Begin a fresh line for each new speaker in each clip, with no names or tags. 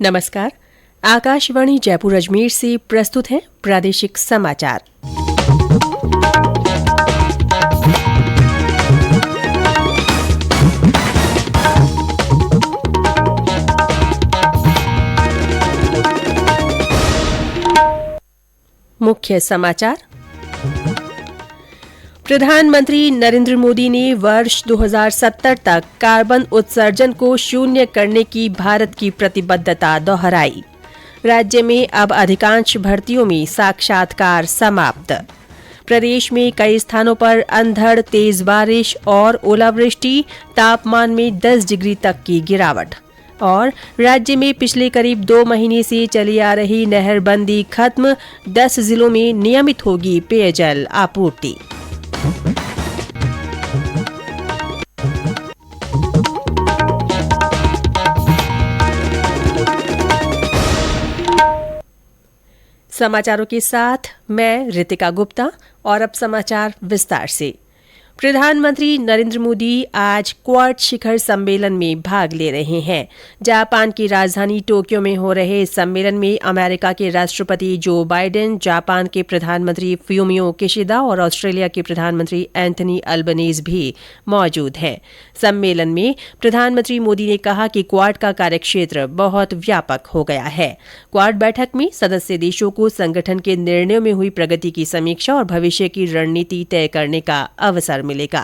नमस्कार। आकाशवाणी जयपुर अजमेर से प्रस्तुत है प्रादेशिक समाचार। मुख्य समाचार। प्रधानमंत्री नरेंद्र मोदी ने वर्ष 2070 तक कार्बन उत्सर्जन को शून्य करने की भारत की प्रतिबद्धता दोहराई। राज्य में अब अधिकांश भर्तियों में साक्षात्कार समाप्त। प्रदेश में कई स्थानों पर अंधड़, तेज बारिश और ओलावृष्टि, तापमान में 10 डिग्री तक की गिरावट। और राज्य में पिछले करीब 2 महीने से चली आ रही नहरबंदी खत्म, 10 जिलों में नियमित होगी पेयजल आपूर्ति। समाचारों के साथ मैं रितिका गुप्ता और अब समाचार विस्तार से। प्रधानमंत्री नरेंद्र मोदी आज क्वाड शिखर सम्मेलन में भाग ले रहे हैं। जापान की राजधानी टोक्यो में हो रहे इस सम्मेलन में अमेरिका के राष्ट्रपति जो बाइडेन, जापान के प्रधानमंत्री फ्यूमियो किशिदा और ऑस्ट्रेलिया के प्रधानमंत्री एंथनी अल्बनीज भी मौजूद हैं। सम्मेलन में प्रधानमंत्री मोदी ने कहा कि क्वाड का कार्यक्षेत्र बहुत व्यापक हो गया है। क्वाड बैठक में सदस्य देशों को संगठन के निर्णयों में हुई प्रगति की समीक्षा और भविष्य की रणनीति तय करने का अवसर मिलेगा।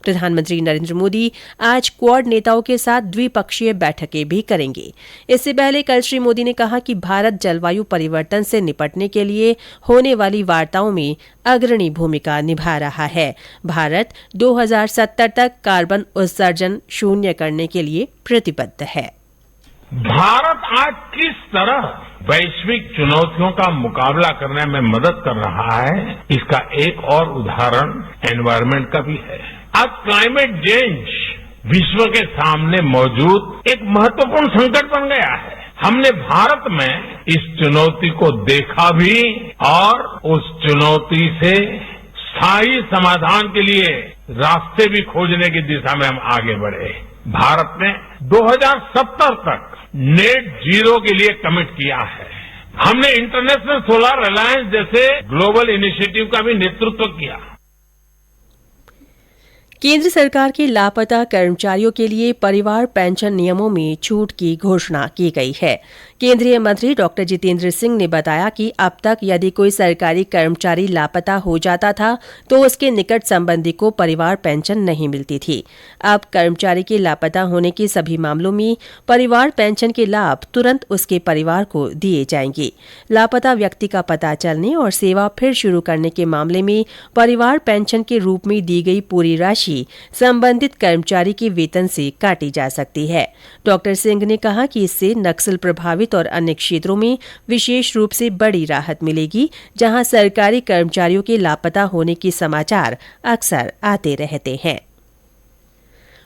प्रधानमंत्री नरेंद्र मोदी आज क्वाड नेताओं के साथ द्विपक्षीय बैठकें भी करेंगे। इससे पहले कल श्री मोदी ने कहा कि भारत जलवायु परिवर्तन से निपटने के लिए होने वाली वार्ताओं में अग्रणी भूमिका निभा रहा है। भारत 2070 तक कार्बन उत्सर्जन शून्य करने के लिए प्रतिबद्ध है।
भारत आज किस तरह वैश्विक चुनौतियों का मुकाबला करने में मदद कर रहा है, इसका एक और उदाहरण एनवायरमेंट का भी है। आज क्लाइमेट चेंज विश्व के सामने मौजूद एक महत्वपूर्ण संकट बन गया है। हमने भारत में इस चुनौती को देखा भी और उस चुनौती से स्थायी समाधान के लिए रास्ते भी खोजने की दिशा में हम आगे बढ़े। भारत ने 2070 तक नेट जीरो के लिए कमिट किया है। हमने इंटरनेशनल सोलर अलायंस जैसे ग्लोबल इनिशिएटिव का भी नेतृत्व किया।
केंद्र सरकार के लापता कर्मचारियों के लिए परिवार पेंशन नियमों में छूट की घोषणा की गई है। केंद्रीय मंत्री डॉक्टर जितेंद्र सिंह ने बताया कि अब तक यदि कोई सरकारी कर्मचारी लापता हो जाता था तो उसके निकट संबंधी को परिवार पेंशन नहीं मिलती थी। अब कर्मचारी के लापता होने के सभी मामलों में परिवार पेंशन के लाभ तुरंत उसके परिवार को दिए जाएंगे। लापता व्यक्ति का पता चलने और सेवा फिर शुरू करने के मामले में परिवार पेंशन के रूप में दी गई पूरी राशि संबंधित कर्मचारी के वेतन से काटी जा सकती है। डॉक्टर सिंह ने कहा कि इससे नक्सल प्रभावित और अन्य क्षेत्रों में विशेष रूप से बड़ी राहत मिलेगी, जहां सरकारी कर्मचारियों के लापता होने के समाचार अक्सर आते रहते हैं।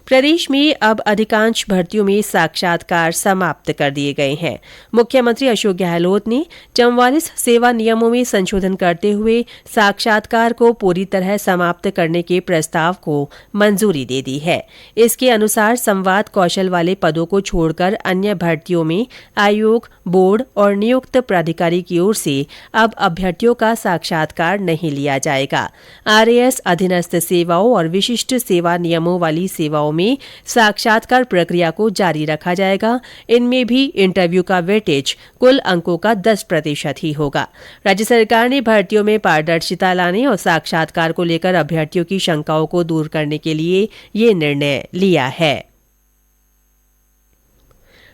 प्रदेश में अब अधिकांश भर्तियों में साक्षात्कार समाप्त कर दिए गए हैं। मुख्यमंत्री अशोक गहलोत ने 44 सेवा नियमों में संशोधन करते हुए साक्षात्कार को पूरी तरह समाप्त करने के प्रस्ताव को मंजूरी दे दी है। इसके अनुसार संवाद कौशल वाले पदों को छोड़कर अन्य भर्तियों में आयोग, बोर्ड और नियुक्त प्राधिकारी की ओर से अब अभ्यर्थियों का साक्षात्कार नहीं लिया जाएगा। आरएएस अधीनस्थ सेवाओं और विशिष्ट सेवा नियमों वाली सेवाओं में साक्षात्कार प्रक्रिया को जारी रखा जाएगा। इनमें भी इंटरव्यू का वेटेज कुल अंकों का 10% ही होगा। राज्य सरकार ने भर्तियों में पारदर्शिता लाने और साक्षात्कार को लेकर अभ्यर्थियों की शंकाओं को दूर करने के लिए ये निर्णय लिया है।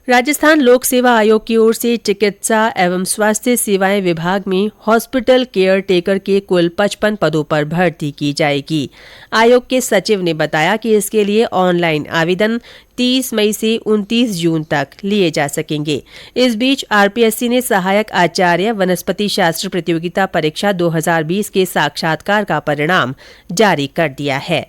राजस्थान लोक सेवा आयोग की ओर से चिकित्सा एवं स्वास्थ्य सेवाएं विभाग में हॉस्पिटल केयर टेकर के कुल 55 पदों पर भर्ती की जाएगी। आयोग के सचिव ने बताया कि इसके लिए ऑनलाइन आवेदन 30 मई से 29 जून तक लिए जा सकेंगे। इस बीच आरपीएससी ने सहायक आचार्य वनस्पति शास्त्र प्रतियोगिता परीक्षा 2020 के साक्षात्कार का परिणाम जारी कर दिया है।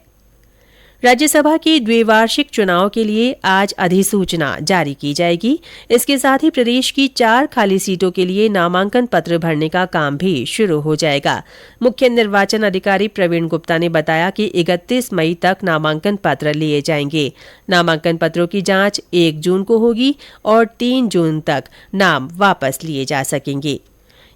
राज्यसभा के द्विवार्षिक चुनाव के लिए आज अधिसूचना जारी की जाएगी। इसके साथ ही प्रदेश की 4 खाली सीटों के लिए नामांकन पत्र भरने का काम भी शुरू हो जाएगा। मुख्य निर्वाचन अधिकारी प्रवीण गुप्ता ने बताया कि 31 मई तक नामांकन पत्र लिए जाएंगे। नामांकन पत्रों की जांच 1 जून को होगी और 3 जून तक नाम वापस लिए जा सकेंगे।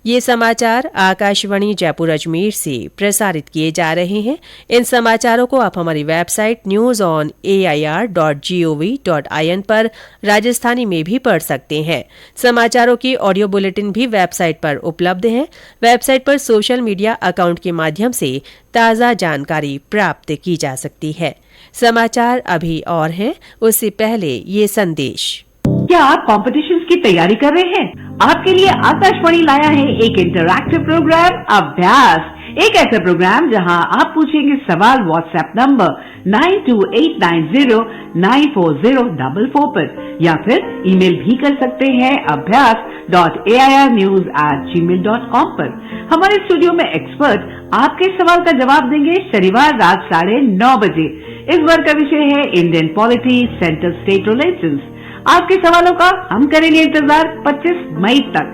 ये समाचार आकाशवाणी जयपुर अजमेर से प्रसारित किए जा रहे हैं। इन समाचारों को आप हमारी वेबसाइट news.on.air.gov.in पर राजस्थानी में भी पढ़ सकते हैं। समाचारों की ऑडियो बुलेटिन भी वेबसाइट पर उपलब्ध है। वेबसाइट पर सोशल मीडिया अकाउंट के माध्यम से ताज़ा जानकारी प्राप्त की जा सकती है। समाचार अभी और हैं, उससे पहले ये संदेश।
क्या आप कॉम्पिटिशन्स की तैयारी कर रहे हैं? आपके लिए आकाशवाणी लाया है एक इंटरैक्टिव प्रोग्राम अभ्यास। एक ऐसा प्रोग्राम जहां आप पूछेंगे सवाल व्हाट्सएप नंबर 9289094044 पर या फिर ईमेल भी कर सकते हैं abhyas.airnews@gmail.com पर। हमारे स्टूडियो में एक्सपर्ट आपके सवाल का जवाब देंगे शनिवार रात 9:30 बजे। इस बार का विषय है Indian polity, central state relations. आपके सवालों का हम करेंगे इंतजार 25 मई तक।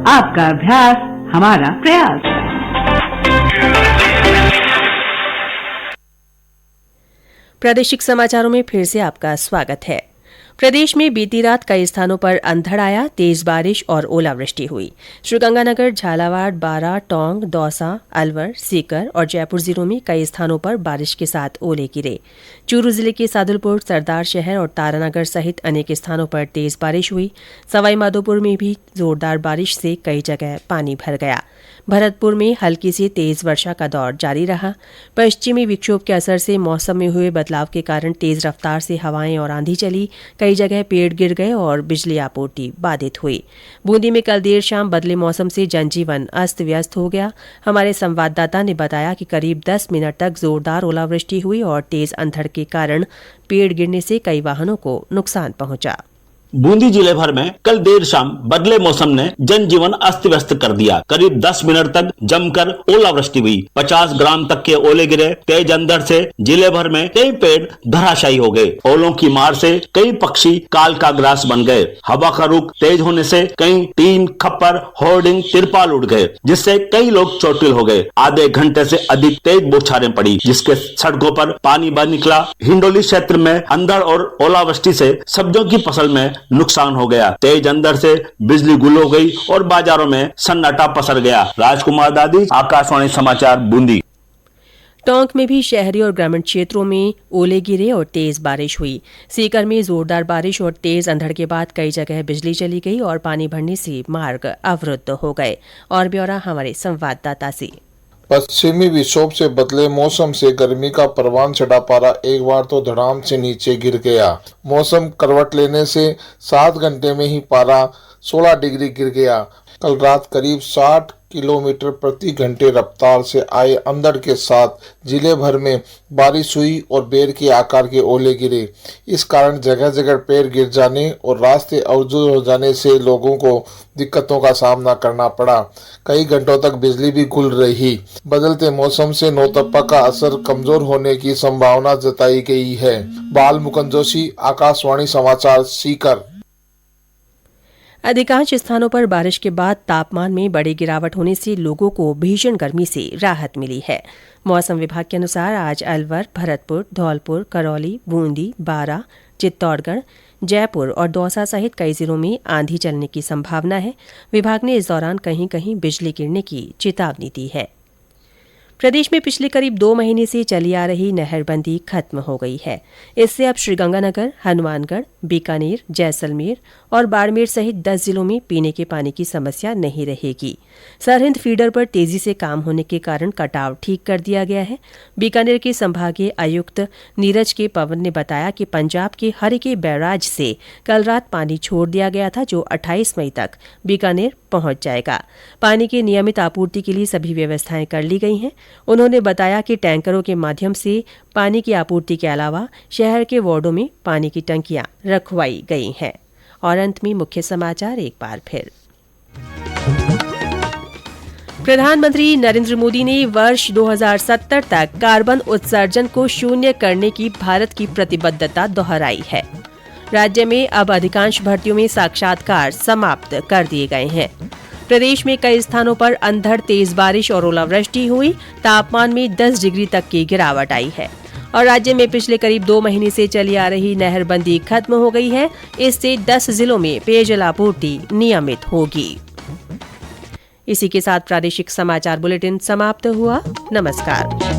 आपका अभ्यास हमारा प्रयास।
प्रादेशिक समाचारों में फिर से आपका स्वागत है। प्रदेश में बीती रात कई स्थानों पर अंधड़ आया, तेज बारिश और ओलावृष्टि हुई। श्रीगंगानगर, झालावाड़, बारां, टोंक, दौसा, अलवर, सीकर और जयपुर जिलों में कई स्थानों पर बारिश के साथ ओले गिरे। चूरू जिले के सादुलपुर, सरदार शहर और तारानगर सहित अनेक स्थानों पर तेज बारिश हुई। सवाईमाधोपुर में भी जोरदार बारिश से कई जगह पानी भर गया। भरतपुर में हल्की से तेज वर्षा का दौर जारी रहा। पश्चिमी विक्षोभ के असर से मौसम में हुए बदलाव के कारण तेज रफ्तार से हवाएं और आंधी चली। कई जगह पेड़ गिर गए और बिजली आपूर्ति बाधित हुई। बूंदी में कल देर शाम बदले मौसम से जनजीवन अस्त व्यस्त हो गया। हमारे संवाददाता ने बताया कि करीब 10 मिनट तक जोरदार ओलावृष्टि हुई और तेज अंधड़ के कारण पेड़ गिरने से कई वाहनों को नुकसान पहुंचा।
बूंदी जिले भर में कल देर शाम बदले मौसम ने जनजीवन अस्त व्यस्त कर दिया। करीब 10 मिनट तक जमकर ओलावृष्टि हुई। 50 ग्राम तक के ओले गिरे। तेज अंधड़ से जिले भर में कई पेड़ धराशायी हो गए। ओलों की मार से कई पक्षी काल का ग्रास बन गए। हवा का रुख तेज होने से कई टीन, खप्पर, होर्डिंग, तिरपाल उड़ गए, जिससे कई लोग चोटिल हो गए। आधे घंटे से अधिक तेज बौछारें पड़ी, जिसके सड़कों पर पानी बह निकला। हिंडोली क्षेत्र में अंधड़ और ओलावृष्टि से सब्जियों की फसल में नुकसान हो गया। तेज अंधड़ से बिजली गुल हो गई और बाजारों में सन्नाटा पसर गया। राजकुमार दादी, आकाशवाणी समाचार, बूंदी।
टोंक में भी शहरी और ग्रामीण क्षेत्रों में ओले गिरे और तेज बारिश हुई। सीकर में जोरदार बारिश और तेज अंधड़ के बाद कई जगह बिजली चली गई और पानी भरने से मार्ग अवरुद्ध हो गए। और ब्यौरा हमारे संवाददाता से।
पश्चिमी विक्षोभ से बदले मौसम से गर्मी का परवान चढ़ा पारा एक बार तो धड़ाम से नीचे गिर गया। मौसम करवट लेने से 7 घंटे में ही पारा 16 डिग्री गिर गया। कल रात करीब 60 किलोमीटर प्रति घंटे रफ्तार से आए अंधड़ के साथ जिले भर में बारिश हुई और बेर के आकार के ओले गिरे। इस कारण जगह जगह पेड़ गिर जाने और रास्ते अवरुद्ध हो जाने से लोगों को दिक्कतों का सामना करना पड़ा। कई घंटों तक बिजली भी गुल रही। बदलते मौसम से नौतप्पा का असर कमजोर होने की संभावना जताई गई है। बाल मुकुंद जोशी, आकाशवाणी समाचार, सीकर।
अधिकांश स्थानों पर बारिश के बाद तापमान में बड़ी गिरावट होने से लोगों को भीषण गर्मी से राहत मिली है। मौसम विभाग के अनुसार आज अलवर, भरतपुर, धौलपुर, करौली, बूंदी, बारां, चित्तौड़गढ़, जयपुर और दौसा सहित कई जिलों में आंधी चलने की संभावना है। विभाग ने इस दौरान कहीं कहीं बिजली गिरने की चेतावनी दी है। प्रदेश में पिछले करीब 2 महीने से चली आ रही नहरबंदी खत्म हो गई है। इससे अब श्रीगंगानगर, हनुमानगढ़, बीकानेर, जैसलमेर और बाड़मेर सहित 10 जिलों में पीने के पानी की समस्या नहीं रहेगी। सरहिंद फीडर पर तेजी से काम होने के कारण कटाव ठीक कर दिया गया है। बीकानेर के संभागीय आयुक्त नीरज के पवन ने बताया कि पंजाब के हरिके बैराज से कल रात पानी छोड़ दिया गया था, जो 28 मई तक बीकानेर पहुंच जाएगा। पानी की नियमित आपूर्ति के लिए सभी व्यवस्थाएं कर ली गई हैं। उन्होंने बताया कि टैंकरों के माध्यम से पानी की आपूर्ति के अलावा शहर के वार्डों में पानी की टंकियां रखवाई गई हैं। और अंत में मुख्य समाचार एक बार फिर। प्रधानमंत्री नरेंद्र मोदी ने वर्ष 2070 तक कार्बन उत्सर्जन को शून्य करने की भारत की प्रतिबद्धता दोहराई है। राज्य में अब अधिकांश भर्तियों में साक्षात्कार समाप्त कर दिए गए हैं। प्रदेश में कई स्थानों पर अंधड़ तेज बारिश और ओलावृष्टि हुई। तापमान में 10 डिग्री तक की गिरावट आई है। और राज्य में पिछले करीब 2 महीने से चली आ रही नहरबंदी खत्म हो गई है। इससे 10 जिलों में पेयजल आपूर्ति नियमित होगी। इसी के साथ प्रादेशिक समाचार बुलेटिन समाप्त हुआ। नमस्कार।